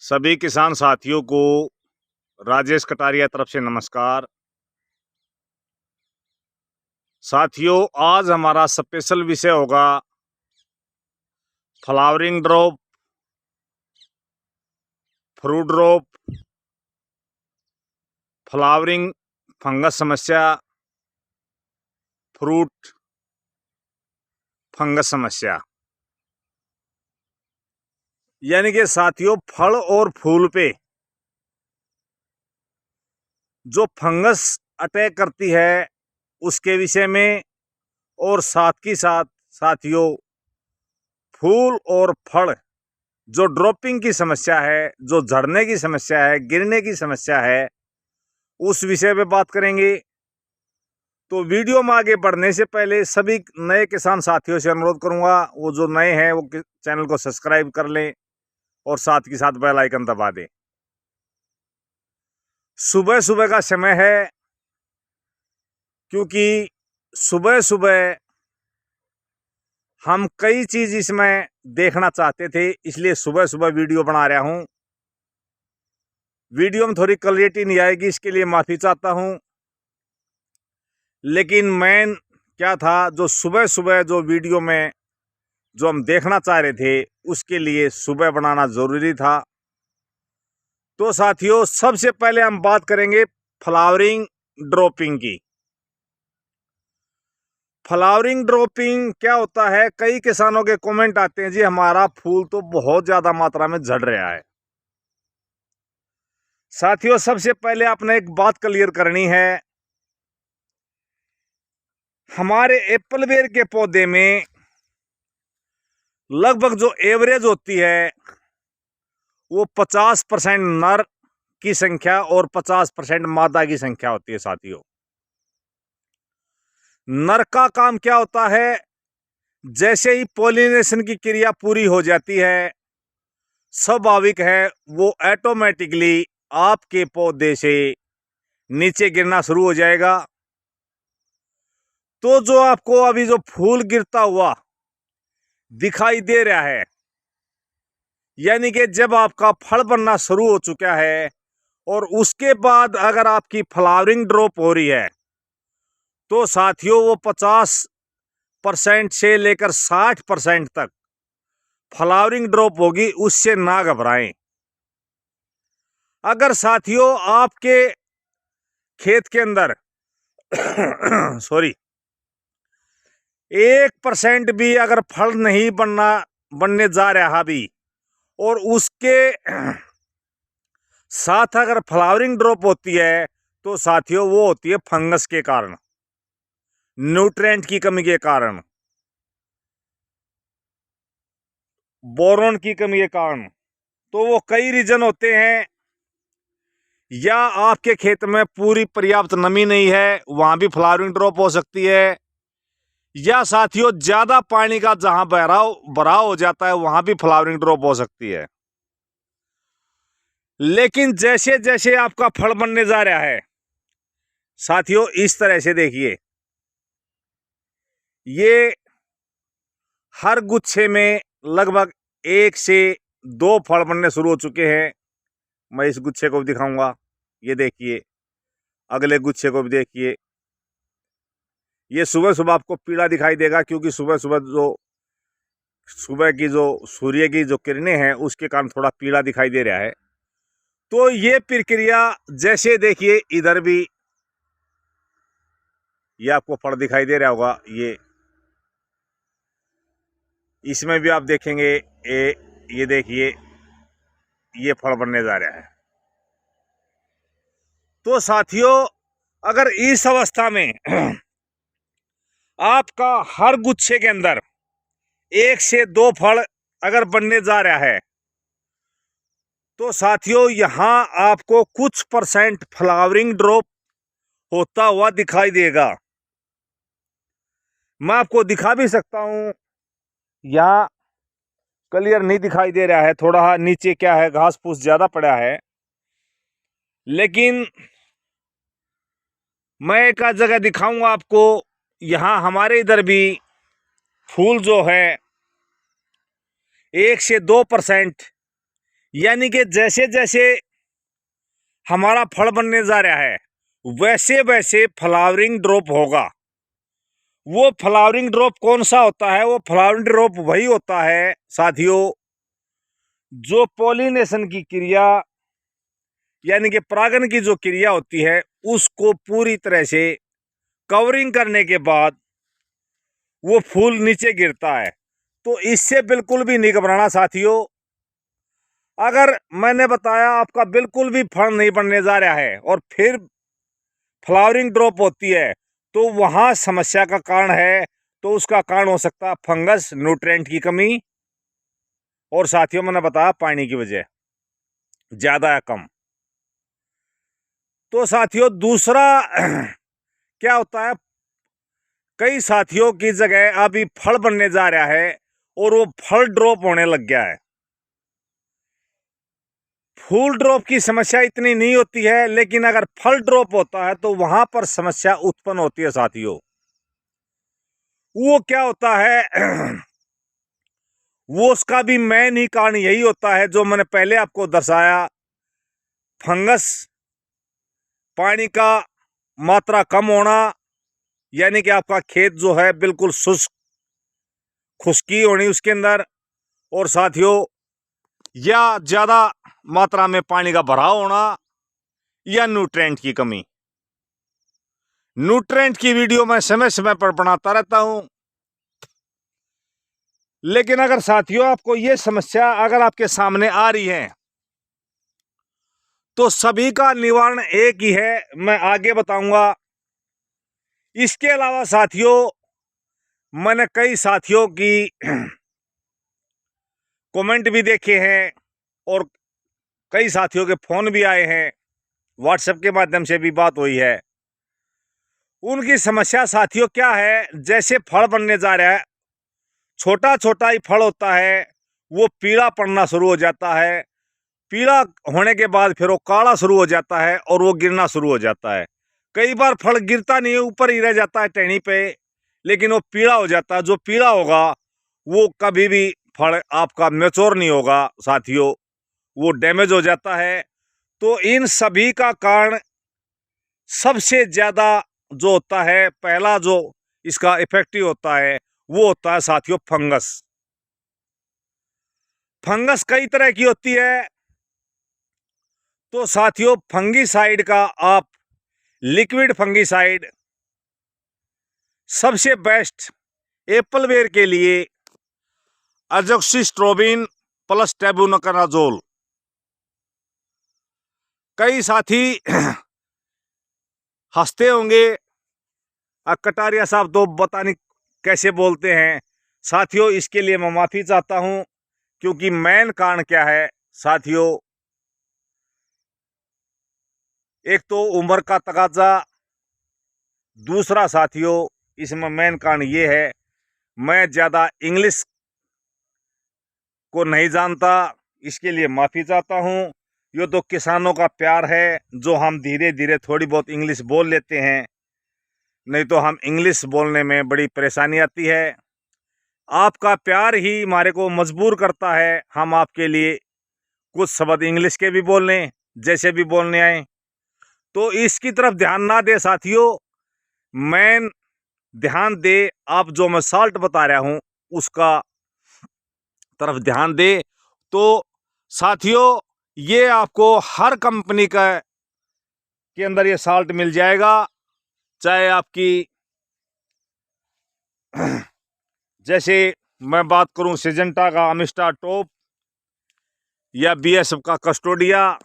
सभी किसान साथियों को राजेश कटारिया तरफ से नमस्कार। साथियों, आज हमारा स्पेशल विषय होगा flowering drop, fruit drop, flowering fungus समस्या, फ्रूट फंगस समस्या। यानी कि साथियों, फल और फूल पे जो फंगस अटैक करती है उसके विषय में, और साथ ही साथ साथियों फूल और फल जो ड्रॉपिंग की समस्या है, जो झड़ने की समस्या है, गिरने की समस्या है, उस विषय पे बात करेंगे। तो वीडियो में आगे बढ़ने से पहले सभी नए किसान साथियों से अनुरोध करूंगा, वो जो नए हैं वो चैनल को सब्सक्राइब कर लें और साथ ही साथ बेल आइकन दबा दें। सुबह सुबह का समय है, क्योंकि सुबह सुबह हम कई चीज इसमें देखना चाहते थे, इसलिए सुबह सुबह वीडियो बना रहा हूं। वीडियो में थोड़ी क्लैरिटी नहीं आएगी, इसके लिए माफी चाहता हूं। लेकिन मेन क्या था, जो सुबह सुबह जो वीडियो में जो हम देखना चाह रहे थे, उसके लिए सुबह बनाना जरूरी था। तो साथियों, सबसे पहले हम बात करेंगे फ्लावरिंग ड्रॉपिंग की। फ्लावरिंग ड्रॉपिंग क्या होता है? कई किसानों के कमेंट आते हैं, जी हमारा फूल तो बहुत ज्यादा मात्रा में झड़ रहा है। साथियों, सबसे पहले आपने एक बात क्लियर करनी है, हमारे एप्पल बेर के पौधे में लगभग जो एवरेज होती है वो 50% नर की संख्या और 50% मादा की संख्या होती है। साथियों, नर का काम क्या होता है? जैसे ही पॉलिनेशन की क्रिया पूरी हो जाती है, स्वाभाविक है वो ऑटोमेटिकली आपके पौधे से नीचे गिरना शुरू हो जाएगा। तो जो आपको अभी जो फूल गिरता हुआ दिखाई दे रहा है, यानी कि जब आपका फल बनना शुरू हो चुका है और उसके बाद अगर आपकी फ्लावरिंग ड्रॉप हो रही है, तो साथियों वो 50% से लेकर 60% तक फ्लावरिंग ड्रॉप होगी। उससे ना घबराएं। अगर साथियों आपके खेत के अंदर सॉरी 1% भी अगर फल नहीं बनने जा रहा भी, और उसके साथ अगर फ्लावरिंग ड्रॉप होती है, तो साथियों वो होती है फंगस के कारण, न्यूट्रिएंट की कमी के कारण, बोरोन की कमी के कारण। तो वो कई रीजन होते हैं, या आपके खेत में पूरी पर्याप्त नमी नहीं है, वहां भी फ्लावरिंग ड्रॉप हो सकती है, या साथियों ज्यादा पानी का जहां बहाव हो जाता है वहां भी फ्लावरिंग ड्रॉप हो सकती है। लेकिन जैसे जैसे आपका फल बनने जा रहा है साथियों, इस तरह से देखिए, ये हर गुच्छे में लगभग 1 से 2 फल बनने शुरू हो चुके हैं। मैं इस गुच्छे को भी दिखाऊंगा, ये देखिए, अगले गुच्छे को भी देखिए। ये सुबह सुबह आपको पीला दिखाई देगा, क्योंकि सुबह सुबह की जो सूर्य की जो किरणें हैं उसके कारण थोड़ा पीला दिखाई दे रहा है। तो ये प्रक्रिया, जैसे देखिए इधर भी ये आपको फल दिखाई दे रहा होगा, ये इसमें भी आप देखेंगे, ये देखिए ये फल बनने जा रहा है। तो साथियों, अगर इस अवस्था में आपका हर गुच्छे के अंदर 1 से 2 फल अगर बनने जा रहा है, तो साथियों यहां आपको कुछ % फ्लावरिंग ड्रॉप होता हुआ दिखाई देगा। मैं आपको दिखा भी सकता हूं, यहां क्लियर नहीं दिखाई दे रहा है, थोड़ा नीचे क्या है, घास फूस ज्यादा पड़ा है। लेकिन मैं एक आध जगह दिखाऊंगा आपको, यहां हमारे इधर भी फूल जो है 1 से 2% यानी कि जैसे जैसे हमारा फल बनने जा रहा है वैसे वैसे फ्लावरिंग ड्रॉप होगा। वो फ्लावरिंग ड्रॉप कौन सा होता है? वो फ्लावरिंग ड्रॉप वही होता है साथियों जो पॉलिनेशन की क्रिया यानी कि परागन की जो क्रिया होती है उसको पूरी तरह से कवरिंग करने के बाद वो फूल नीचे गिरता है। तो इससे बिल्कुल भी नहीं घबराना साथियों। अगर मैंने बताया आपका बिल्कुल भी फल नहीं बनने जा रहा है और फिर फ्लावरिंग ड्रॉप होती है तो वहाँ समस्या का कारण है। तो उसका कारण हो सकता है फंगस, न्यूट्रिएंट की कमी और साथियों मैंने बताया पानी की वजह ज़्यादा या कम। तो साथियों दूसरा क्या होता है, कई साथियों की जगह अभी फल बनने जा रहा है और वो फल ड्रॉप होने लग गया है। फूल ड्रॉप की समस्या इतनी नहीं होती है, लेकिन अगर फल ड्रॉप होता है तो वहां पर समस्या उत्पन्न होती है साथियों। वो क्या होता है वो उसका भी मेन ही कारण यही होता है जो मैंने पहले आपको दर्शाया। फंगस, पानी का मात्रा कम होना, यानी कि आपका खेत जो है बिल्कुल शुष्क, खुश्की होनी उसके अंदर, और साथियों या ज़्यादा मात्रा में पानी का भराव होना या न्यूट्रिएंट की कमी। न्यूट्रिएंट की वीडियो मैं समय समय पर बनाता रहता हूं, लेकिन अगर साथियों आपको ये समस्या अगर आपके सामने आ रही है तो सभी का निवारण एक ही है, मैं आगे बताऊंगा। इसके अलावा साथियों मैंने कई साथियों की कमेंट भी देखे हैं और कई साथियों के फोन भी आए हैं, व्हाट्सएप के माध्यम से भी बात हुई है। उनकी समस्या साथियों क्या है, जैसे फल बनने जा रहा है छोटा छोटा ही फल होता है वो पीला पड़ना शुरू हो जाता है। पीला होने के बाद फिर वो काला शुरू हो जाता है और वो गिरना शुरू हो जाता है। कई बार फल गिरता नहीं है, ऊपर ही रह जाता है टहनी पे, लेकिन वो पीला हो जाता है। जो पीला होगा वो कभी भी फल आपका मैच्योर नहीं होगा साथियों, वो डैमेज हो जाता है। तो इन सभी का कारण सबसे ज़्यादा जो होता है, पहला जो इसका इफेक्टिव होता है वो होता है साथियों फंगस। फंगस कई तरह की होती है। तो साथियों फंगीसाइड का आप लिक्विड फंगीसाइड सबसे बेस्ट एप्पल बेर के लिए अजोक्सिस्ट्रोबिन प्लस टेबुनोकानाजोल। कई साथी हंसते होंगे, कटारिया साहब तो पता नहीं कैसे बोलते हैं। साथियों इसके लिए मैं माफ़ी चाहता हूं, क्योंकि मेन कारण क्या है साथियों, एक तो उम्र का तकाजा, दूसरा साथियों इसमें मेन कारण ये है मैं ज़्यादा इंग्लिश को नहीं जानता, इसके लिए माफ़ी चाहता हूँ। ये तो किसानों का प्यार है जो हम धीरे धीरे थोड़ी बहुत इंग्लिश बोल लेते हैं, नहीं तो हम इंग्लिश बोलने में बड़ी परेशानी आती है। आपका प्यार ही हमारे को मजबूर करता है हम आपके लिए कुछ शब्द इंग्लिश के भी बोल लें, जैसे भी बोलने आए। तो इसकी तरफ ध्यान ना दे साथियों, मेन ध्यान दे आप जो मैं साल्ट बता रहा हूँ उसका तरफ ध्यान दे। तो साथियों ये आपको हर कंपनी का के अंदर ये साल्ट मिल जाएगा, चाहे आपकी जैसे मैं बात करूं सिजेंटा का अमिस्टा टॉप या बीएसएफ का कस्टोडिया,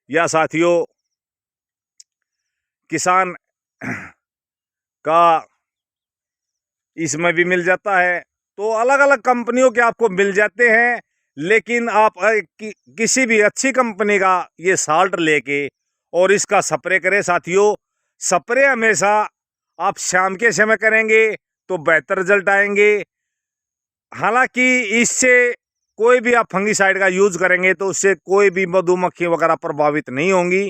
या साथियों किसान का इसमें भी मिल जाता है। तो अलग अलग कंपनियों के आपको मिल जाते हैं, लेकिन आप किसी भी अच्छी कंपनी का ये साल्ट लेके और इसका स्प्रे करें साथियों। स्प्रे हमेशा आप शाम के समय करेंगे तो बेहतर रिजल्ट आएंगे। हालांकि इससे कोई भी आप फंगीसाइड का यूज करेंगे तो उससे कोई भी मधुमक्खी वगैरह प्रभावित नहीं होंगी,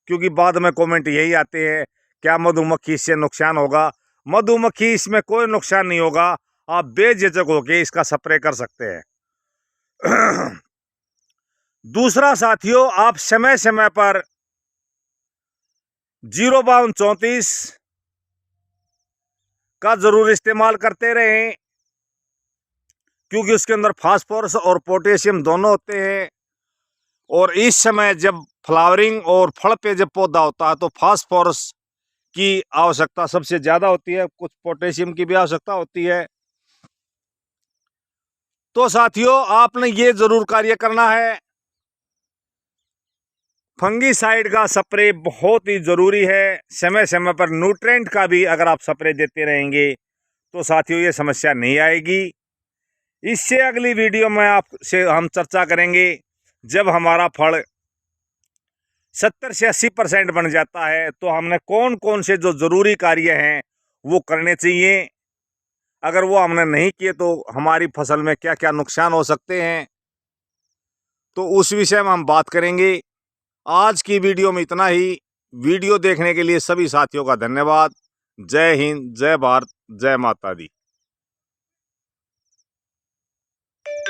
क्योंकि बाद में कमेंट यही आते हैं क्या मधुमक्खी इससे नुकसान होगा। मधुमक्खी इसमें कोई नुकसान नहीं होगा, आप बेझिझक होकर इसका स्प्रे कर सकते हैं। दूसरा साथियों, आप समय समय पर 05234 का जरूर इस्तेमाल करते रहें, क्योंकि उसके अंदर फास्फोरस और पोटेशियम दोनों होते हैं। और इस समय जब फ्लावरिंग और फल पे जब पौधा होता है तो फास्फोरस की आवश्यकता सबसे ज्यादा होती है, कुछ पोटेशियम की भी आवश्यकता होती है। तो साथियों, आपने ये जरूर कार्य करना है, फंगीसाइड का स्प्रे बहुत ही जरूरी है। समय समय पर न्यूट्रेंट का भी अगर आप स्प्रे देते रहेंगे तो साथियों ये समस्या नहीं आएगी। इससे अगली वीडियो में आपसे हम चर्चा करेंगे, जब हमारा फल 70 से 80% बन जाता है तो हमने कौन कौन से जो जरूरी कार्य हैं वो करने चाहिए। अगर वो हमने नहीं किए तो हमारी फसल में क्या क्या नुकसान हो सकते हैं, तो उस विषय में हम बात करेंगे। आज की वीडियो में इतना ही। वीडियो देखने के लिए सभी साथियों का धन्यवाद। जय हिंद, जय भारत, जय माता दी।